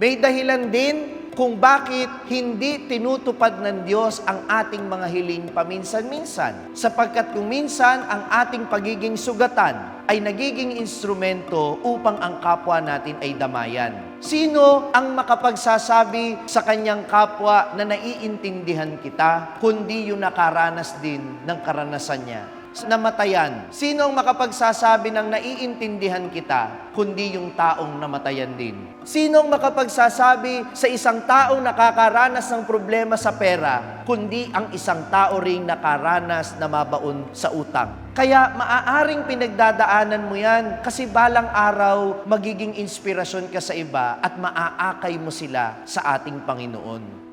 May dahilan din kung bakit hindi tinutupad ng Diyos ang ating mga hiling paminsan-minsan. Sapagkat kung minsan ang ating pagiging sugatan ay nagiging instrumento upang ang kapwa natin ay damayan. Sino ang makapagsasabi sa kanyang kapwa na naiintindihan kita, kundi yung nakaranas din ng karanasan niya? Namatayan. Sino ang makapagsasabi ng naiintindihan kita, kundi yung taong namatayan din? Sino ang makapagsasabi sa isang taong nakakaranas ng problema sa pera, kundi ang isang tao ring nakaranas na mabaon sa utang? Kaya maaaring pinagdadaanan mo yan kasi balang araw magiging inspirasyon ka sa iba at maaakay mo sila sa ating Panginoon.